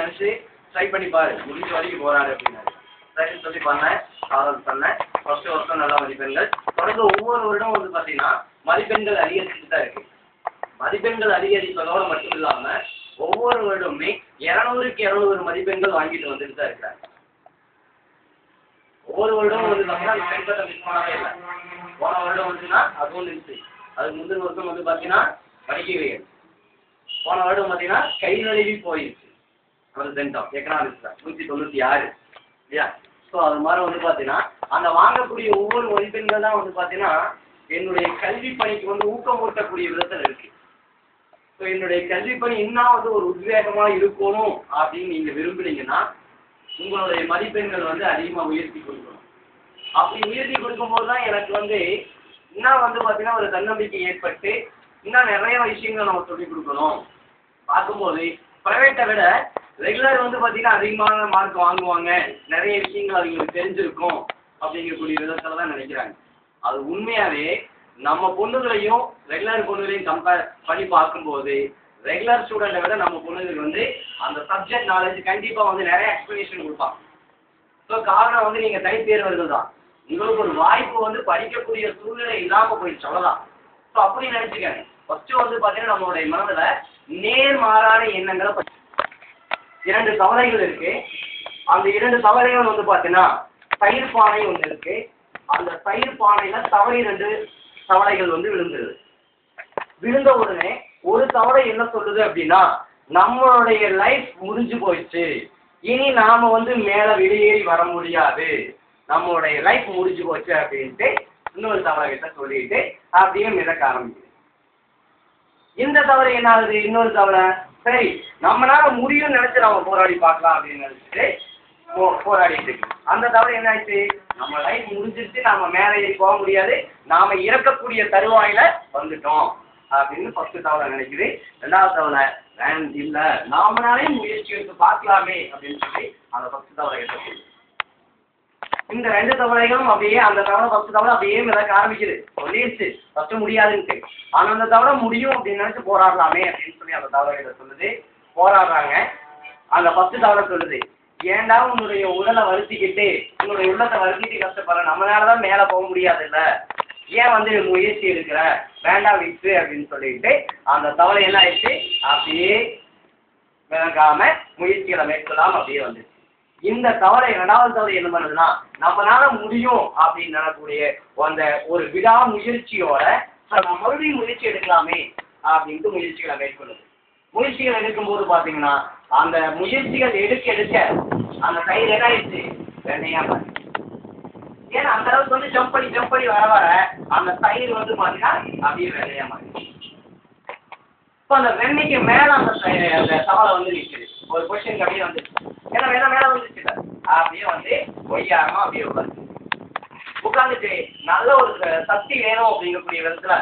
நினச்சி ட்ரை பண்ணி பாரு, முடிஞ்ச வரைக்கும் போராடு அப்படின்னாரு. சரின்னு சொல்லி பண்ணேன், காதல் பண்ணேன். ஃபர்ஸ்ட் வருஷம் நல்ல மதிப்பெண்கள். தொடர்ந்து ஒவ்வொரு வருடம் வந்து பார்த்தீங்கன்னா மதிப்பெண்கள் அதிகரிச்சுட்டு தான் இருக்கு. மதிப்பெண்கள் அதிகரிப்பதோடு மட்டும் இல்லாமல் ஒவ்வொரு வருடமுமே 200க்கு 200 மதிப்பெண்கள் வாங்கிட்டு வந்துட்டு தான் இருக்கிறாங்க. ஒவ்வொரு வருடமும் வந்து பார்த்தீங்கன்னா பெண்களை மிஸ் பண்ணவே இல்லை. போன வருடம் வந்துன்னா அதுவும் நிறுத்து. அதுக்கு முந்தின வருஷம் வந்து பார்த்தீங்கன்னா படிக்கவே. போன வருடம் பார்த்தீங்கன்னா கை நழுவி போயிடுச்சு. ஒரு சென்டம் எக்கனாமிக்ஸில் 196 இல்லையா? ஸோ அது மாதிரி வந்து பார்த்தீங்கன்னா அந்த வாங்கக்கூடிய ஒவ்வொரு மதிப்பெண்கள் தான் வந்து பார்த்தீங்கன்னா என்னுடைய கல்வி பணிக்கு வந்து ஊக்கமூட்டக்கூடிய விதத்தில் இருக்கு. ஸோ என்னுடைய கல்வி பணி இன்னும் வந்து ஒரு உத்வேகமாக இருக்கணும் அப்படின்னு நீங்கள் விரும்புனீங்கன்னா உங்களுடைய மதிப்பெண்கள் வந்து அதிகமாக உயர்த்தி கொடுக்கணும். அப்படி உயர்த்தி கொடுக்கும்போது தான் எனக்கு வந்து இன்னும் வந்து பார்த்தீங்கன்னா ஒரு தன்னம்பிக்கை ஏற்பட்டு இன்னும் நிறைய விஷயங்களை நம்ம சொல்லிக் கொடுக்கணும். பார்க்கும்போது ப்ரைவேட்டை விட ரெகுலர் வந்து பார்த்தீங்கன்னா அதிகமான மார்க் வாங்குவாங்க, நிறைய விஷயங்கள் அவங்களுக்கு தெரிஞ்சிருக்கும் அப்படிங்கக்கூடிய விதத்தில் தான் நினைக்கிறாங்க. அது உண்மையாகவே நம்ம பொண்ணுகளையும் ரெகுலர் பொண்ணுகளையும் கம்பேர் பண்ணி பார்க்கும்போது ரெகுலர் ஸ்டூடெண்ட்டை விட நம்ம பொண்ணுங்களுக்கு வந்து அந்த சப்ஜெக்ட் நாலேஜ் கண்டிப்பாக வந்து நிறைய எக்ஸ்ப்ளனேஷன் கொடுப்பாங்க. ஸோ காரணம் வந்து நீங்கள் தனித்தேர்வர்கள் தான். உங்களுக்கு ஒரு வாய்ப்பு வந்து படிக்கக்கூடிய சூழ்நிலை இல்லாமல் போயிடுச்சு, அவ்வளோதான். ஸோ அப்படி நினச்சிக்கங்க. ஃபஸ்ட்டு வந்து பார்த்தீங்கன்னா நம்மளுடைய மனதில் நேர்மாறான எண்ணங்களை 2 தவளைகள் இருக்கு. அந்த 2 தவளைகள் வந்து பார்த்தீங்கன்னா தயிர் பானை ஒன்று இருக்கு. அந்த தயிர் பானையில் தவறி 2 தவளைகள் வந்து விழுந்துருது. விழுந்த உடனே ஒரு தவளை என்ன சொல்லுது அப்படின்னா, நம்மளுடைய லைஃப் முடிஞ்சு போயிடுச்சு, இனி நாம வந்து மேலே வெளியேறி வர முடியாது, நம்மளுடைய லைஃப் முடிஞ்சு போச்சு அப்படின்ட்டு இன்னொரு தவளை கிட்ட சொல்லிட்டு அப்படியே மிதக்க ஆரம்பிக்குது. இந்த தவளை என்ன ஆகுது? இன்னொரு தவளை சரி நம்மளால முடியும்னு நினைச்சு நம்ம போராடி பார்க்கலாம் அப்படின்னு நினைச்சிட்டு போராடிட்டு இருக்கு. அந்த தவளை என்ன ஆயிடுச்சு? நம்ம லைஃப் முடிஞ்சிருச்சு, நாம மேலே ஏறி போக முடியாது, நாம இறக்கக்கூடிய தருவாயில வந்துட்டோம் அப்படின்னு ஃபர்ஸ்ட் தவளை நினைக்குது. 2வது தவளை இல்லை நாமளாலே முயற்சி எடுத்து பார்க்கலாமே அப்படின்னு சொல்லி அந்த ஃபர்ஸ்ட் தவளை கிட்ட சொல்லுது. இந்த 2 தவளைகளும் அப்படியே அந்த தவளை ஃபர்ஸ்ட் தவளை அப்படியே மிதக்க ஆரம்பிக்குது. சொல்லிடுச்சு ஃபர்ஸ்ட் முடியாதுன்ட்டு. ஆனால் அந்த தவளை முடியும் அப்படின்னு நினைச்சு போராடலாமே அப்படின்னு சொல்லி அந்த தவளை கிட்ட சொல்லுது. போராடுறாங்க. அந்த ஃபர்ஸ்ட் தவளை சொல்லுது, ஏன்டா உன்னுடைய உடலை வருத்திக்கிட்டு உன்னுடைய உள்ளத்தை வருத்திட்டு கஷ்டப்படுற, நம்மளால தான் மேலே போக முடியாது இல்லை, ஏன் வந்து முயற்சி எடுக்கிற, வேண்டாம் விட்டு அப்படின்னு சொல்லிட்டு அந்த தவளை என்ன ஆயிடுச்சு? அப்படியே விளங்காம முயற்சிகளை மேற்கொள்ளாம அப்படியே வந்துச்சு. இந்த தவளை 2வது தவளை என்ன பண்ணுதுன்னா, நம்மளால முடியும் அப்படின்னு நினைக்கக்கூடிய அந்த ஒரு விடாமுயற்சியோட நம்ம மறுபடியும் முயற்சி எடுக்கலாமே அப்படின்ட்டு முயற்சிகளை மேற்கொள்ளுது. முயற்சிகள் எடுக்கும்போது பார்த்தீங்கன்னா அந்த முயற்சிகள் எடுக்க அந்த தயிர் என்ன ஆயிடுச்சு? வெண்ணையா மாறி. ஏன்னா அந்த அளவுக்கு வந்து ஜம்ப் பண்ணி வர அந்த தயிர் வந்து பார்த்தீங்கன்னா அப்படியே வெண்ணையா மாறி. இப்போ அந்த வெண்ணைக்கு மேலே அந்த தவளை வந்து நிற்குது. ஒரு கொஸ்டின் அப்படியே வந்துச்சு. ஏன்னா மேலே வந்துச்சு அப்படியே வந்து ஒய்யாரமா அப்படியே உட்காந்துட்டு நல்ல ஒரு சக்தி வேணும் அப்படிங்கக்கூடிய விதத்துல